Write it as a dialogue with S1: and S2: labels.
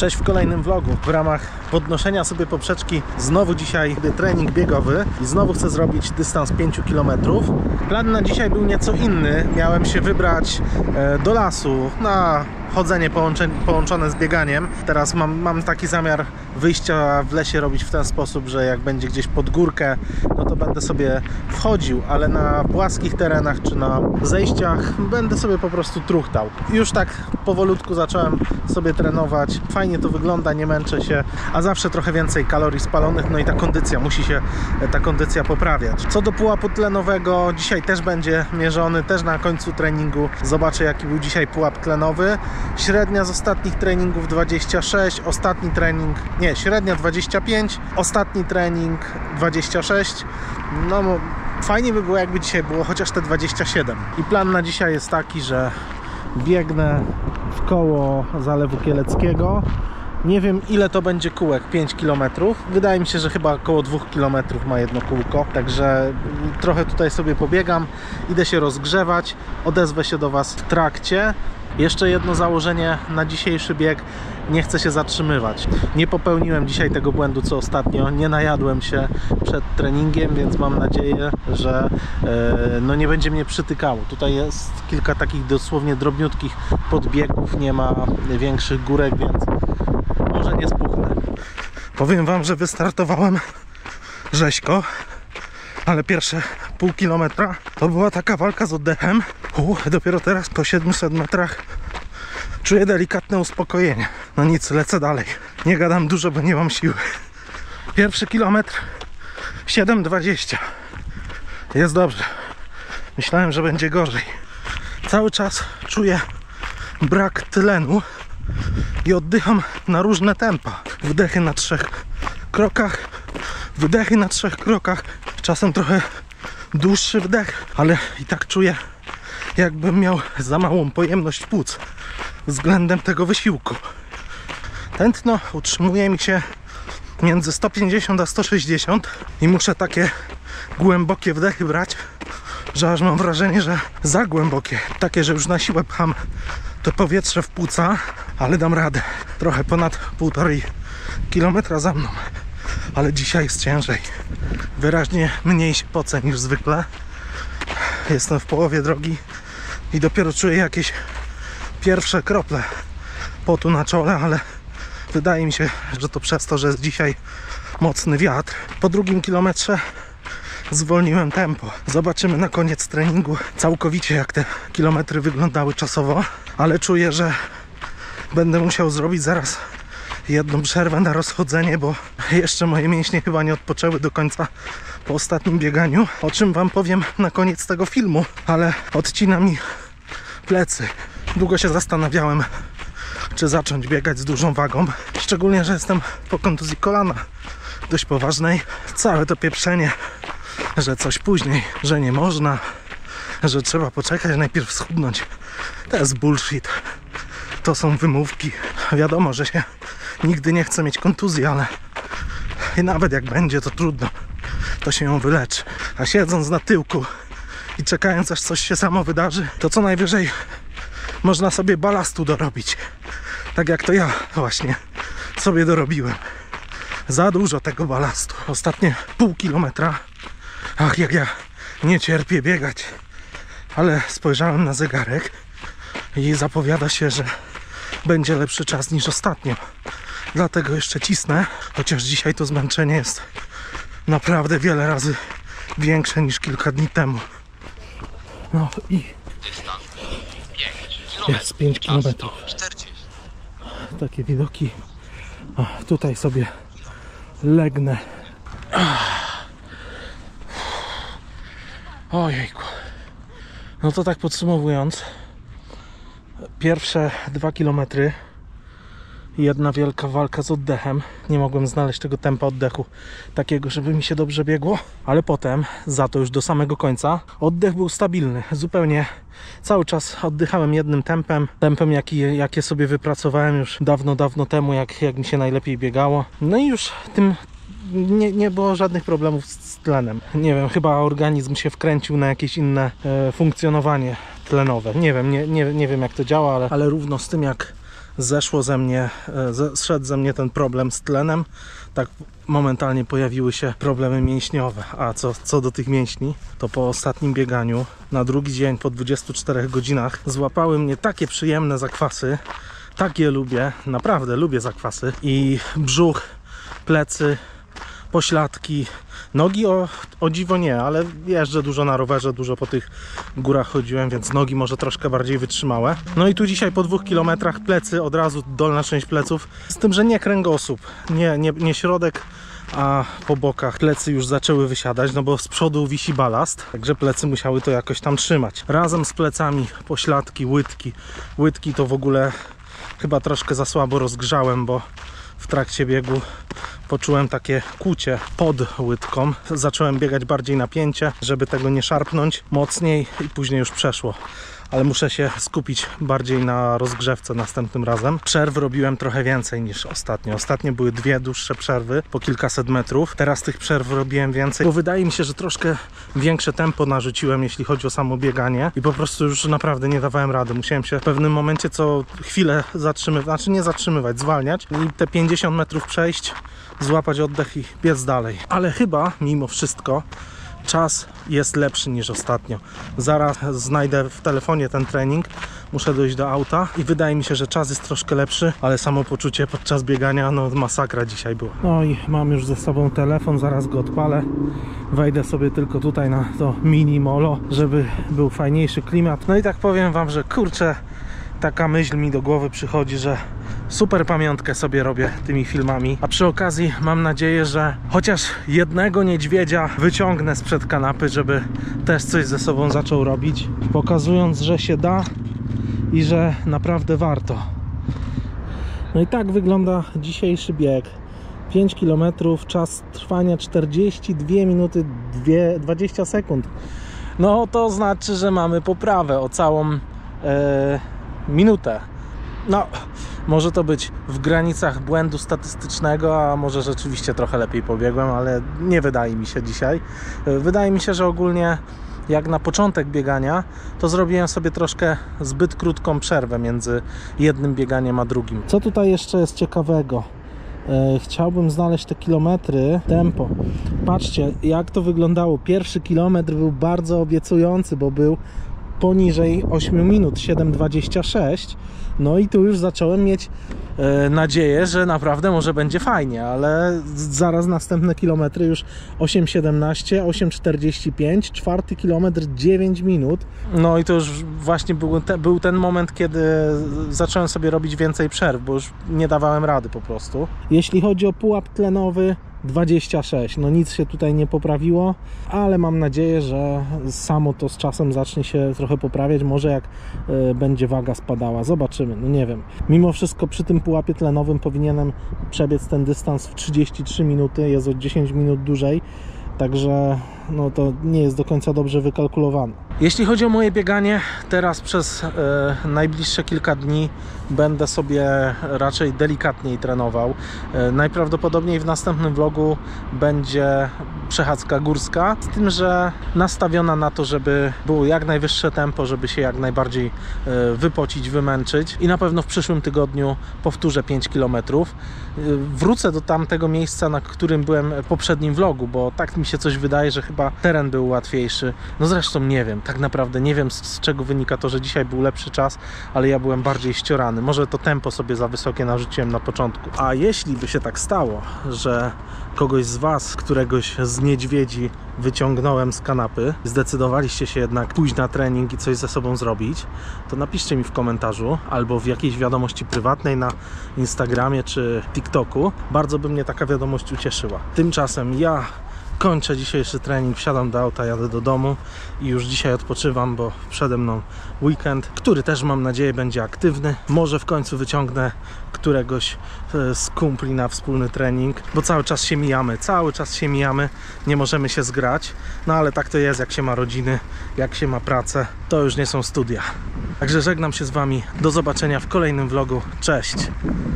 S1: Cześć w kolejnym vlogu. W ramach podnoszenia sobie poprzeczki znowu dzisiaj trening biegowy i znowu chcę zrobić dystans 5 km. Plan na dzisiaj był nieco inny. Miałem się wybrać do lasu na chodzenie połączone z bieganiem. Teraz mam taki zamiar wyjścia w lesie robić w ten sposób, że jak będzie gdzieś pod górkę, no to będę sobie wchodził, ale na płaskich terenach czy na zejściach będę sobie po prostu truchtał. Już tak powolutku zacząłem sobie trenować. Fajnie to wygląda, nie męczę się, a zawsze trochę więcej kalorii spalonych, no i ta kondycja, musi się ta kondycja poprawiać. Co do pułapu tlenowego, dzisiaj też będzie mierzony, też na końcu treningu zobaczę, jaki był dzisiaj pułap tlenowy. Średnia z ostatnich treningów 26, ostatni trening, nie, średnia 25, ostatni trening 26. No fajnie by było, jakby dzisiaj było chociaż te 27. I plan na dzisiaj jest taki, że biegnę w koło Zalewu Kieleckiego. Nie wiem, ile to będzie kółek, 5 km. Wydaje mi się, że chyba około 2 km ma jedno kółko. Także trochę tutaj sobie pobiegam, idę się rozgrzewać, odezwę się do Was w trakcie. Jeszcze jedno założenie na dzisiejszy bieg. Nie chcę się zatrzymywać. Nie popełniłem dzisiaj tego błędu co ostatnio. Nie najadłem się przed treningiem, więc mam nadzieję, że no nie będzie mnie przytykało. Tutaj jest kilka takich dosłownie drobniutkich podbiegów. Nie ma większych górek, więc może nie spuchnę. Powiem Wam, że wystartowałem rzeźko, ale pierwsze pół kilometra to była taka walka z oddechem. Dopiero teraz po 700 metrach czuję delikatne uspokojenie. No nic, lecę dalej. Nie gadam dużo, bo nie mam siły. Pierwszy kilometr 7:20. Jest dobrze. Myślałem, że będzie gorzej. Cały czas czuję brak tlenu i oddycham na różne tempa. Wdechy na 3 krokach, wydechy na 3 krokach. Czasem trochę dłuższy wdech, ale i tak czuję, jakbym miał za małą pojemność płuc względem tego wysiłku. Tętno utrzymuje mi się między 150 a 160 i muszę takie głębokie wdechy brać, że aż mam wrażenie, że za głębokie. Takie, że już na siłę pcham to powietrze w płuca, ale dam radę. Trochę ponad 1,5 kilometra za mną, ale dzisiaj jest ciężej. Wyraźnie mniej się pocę niż zwykle. Jestem w połowie drogi i dopiero czuję jakieś pierwsze krople potu na czole, ale wydaje mi się, że to przez to, że jest dzisiaj mocny wiatr. Po 2 kilometrze zwolniłem tempo. Zobaczymy na koniec treningu całkowicie, jak te kilometry wyglądały czasowo, ale czuję, że będę musiał zrobić zaraz jedną przerwę na rozchodzenie, bo jeszcze moje mięśnie chyba nie odpoczęły do końca po ostatnim bieganiu, o czym Wam powiem na koniec tego filmu, ale odcina mi plecy. Długo się zastanawiałem, czy zacząć biegać z dużą wagą, szczególnie, że jestem po kontuzji kolana dość poważnej. Całe to pieprzenie, że coś później, że nie można, że trzeba poczekać, najpierw schudnąć, to jest bullshit. To są wymówki. Wiadomo, że się nigdy nie chce mieć kontuzji, ale i nawet jak będzie, to trudno. To się ją wyleczy. A siedząc na tyłku i czekając, aż coś się samo wydarzy, to co najwyżej można sobie balastu dorobić. Tak jak to ja właśnie sobie dorobiłem. Za dużo tego balastu. Ostatnie pół kilometra. Ach, jak ja nie cierpię biegać. Ale spojrzałem na zegarek i zapowiada się, że będzie lepszy czas niż ostatnio. Dlatego jeszcze cisnę, chociaż dzisiaj to zmęczenie jest naprawdę wiele razy większe niż kilka dni temu. No i jest 5 km. Takie widoki. Tutaj sobie legnę. Ojejku. No to tak podsumowując, pierwsze 2 km jedna wielka walka z oddechem. Nie mogłem znaleźć tego tempa oddechu takiego, żeby mi się dobrze biegło, ale potem, za to już do samego końca, oddech był stabilny. Zupełnie cały czas oddychałem jednym tempem, jakie sobie wypracowałem już dawno temu, jak mi się najlepiej biegało. No i już tym nie było żadnych problemów z tlenem. Nie wiem, chyba organizm się wkręcił na jakieś inne funkcjonowanie tlenowe. Nie wiem, nie wiem jak to działa, ale równo z tym jak zszedł ze mnie ten problem z tlenem. Tak momentalnie pojawiły się problemy mięśniowe. A co do tych mięśni, to po ostatnim bieganiu na drugi dzień po 24 godzinach złapały mnie takie przyjemne zakwasy. Takie lubię, naprawdę lubię zakwasy. I brzuch, plecy, pośladki, nogi o dziwo nie, ale jeżdżę dużo na rowerze, dużo po tych górach chodziłem, więc nogi może troszkę bardziej wytrzymałe. No i tu dzisiaj po 2 kilometrach plecy, od razu dolna część pleców, z tym, że nie kręgosłup, nie środek, a po bokach plecy już zaczęły wysiadać, no bo z przodu wisi balast, także plecy musiały to jakoś tam trzymać. Razem z plecami pośladki, łydki to w ogóle chyba troszkę za słabo rozgrzałem, bo w trakcie biegu poczułem takie kucie pod łydką. Zacząłem biegać bardziej na pięcie, żeby tego nie szarpnąć mocniej i później już przeszło. Ale muszę się skupić bardziej na rozgrzewce następnym razem. Przerw robiłem trochę więcej niż ostatnio. Ostatnio były 2 dłuższe przerwy po kilkaset metrów. Teraz tych przerw robiłem więcej, bo wydaje mi się, że troszkę większe tempo narzuciłem, jeśli chodzi o samo bieganie i po prostu już naprawdę nie dawałem rady. Musiałem się w pewnym momencie co chwilę zatrzymywać, znaczy nie zatrzymywać, zwalniać i te 50 metrów przejść, złapać oddech i biec dalej. Ale chyba mimo wszystko czas jest lepszy niż ostatnio. Zaraz znajdę w telefonie ten trening, muszę dojść do auta i wydaje mi się, że czas jest troszkę lepszy, ale samopoczucie podczas biegania, no masakra dzisiaj była. No i mam już ze sobą telefon, zaraz go odpalę. Wejdę sobie tylko tutaj na to mini molo, żeby był fajniejszy klimat. No i tak powiem wam, że kurczę, taka myśl mi do głowy przychodzi, że super pamiątkę sobie robię tymi filmami, a przy okazji mam nadzieję, że chociaż jednego niedźwiedzia wyciągnę sprzed kanapy, żeby też coś ze sobą zaczął robić, pokazując, że się da i że naprawdę warto. No i tak wygląda dzisiejszy bieg. 5 km, czas trwania 42 minuty 20 sekund. No to znaczy, że mamy poprawę o całą minutę. No, może to być w granicach błędu statystycznego, a może rzeczywiście trochę lepiej pobiegłem, ale nie wydaje mi się dzisiaj. Wydaje mi się, że ogólnie jak na początek biegania, to zrobiłem sobie troszkę zbyt krótką przerwę między jednym bieganiem a drugim. Co tutaj jeszcze jest ciekawego? Chciałbym znaleźć te kilometry, tempo. Patrzcie, jak to wyglądało. Pierwszy kilometr był bardzo obiecujący, bo był poniżej 8 minut, 7:26. No i tu już zacząłem mieć nadzieję, że naprawdę może będzie fajnie, ale zaraz następne kilometry już 8:17, 8:45, czwarty kilometr 9 minut. No i to już właśnie był ten moment, kiedy zacząłem sobie robić więcej przerw, bo już nie dawałem rady po prostu. Jeśli chodzi o pułap tlenowy, 26. No nic się tutaj nie poprawiło, ale mam nadzieję, że samo to z czasem zacznie się trochę poprawiać. Może jak będzie waga spadała. Zobaczymy, no nie wiem. Mimo wszystko przy tym pułapie tlenowym powinienem przebiec ten dystans w 33 minuty. Jest o 10 minut dłużej. Także no to nie jest do końca dobrze wykalkulowane. Jeśli chodzi o moje bieganie, teraz przez najbliższe kilka dni będę sobie raczej delikatniej trenował. Najprawdopodobniej w następnym vlogu będzie przechadzka górska, z tym, że nastawiona na to, żeby było jak najwyższe tempo, żeby się jak najbardziej wypocić, wymęczyć i na pewno w przyszłym tygodniu powtórzę 5 km. Wrócę do tamtego miejsca, na którym byłem w poprzednim vlogu, bo tak mi się coś wydaje, że chyba teren był łatwiejszy. No zresztą nie wiem, tak naprawdę nie wiem, z czego wynika to, że dzisiaj był lepszy czas, ale ja byłem bardziej ściorany. Może to tempo sobie za wysokie narzuciłem na początku. A jeśli by się tak stało, że kogoś z Was, któregoś z niedźwiedzi wyciągnąłem z kanapy, zdecydowaliście się jednak pójść na trening i coś ze sobą zrobić, to napiszcie mi w komentarzu albo w jakiejś wiadomości prywatnej na Instagramie czy TikToku. Bardzo by mnie taka wiadomość ucieszyła. Tymczasem ja kończę dzisiejszy trening, wsiadam do auta, jadę do domu i już dzisiaj odpoczywam, bo przede mną weekend, który też mam nadzieję będzie aktywny. Może w końcu wyciągnę któregoś z kumpli na wspólny trening, bo cały czas się mijamy, nie możemy się zgrać, no ale tak to jest, jak się ma rodziny, jak się ma pracę, to już nie są studia. Także żegnam się z Wami, do zobaczenia w kolejnym vlogu, cześć!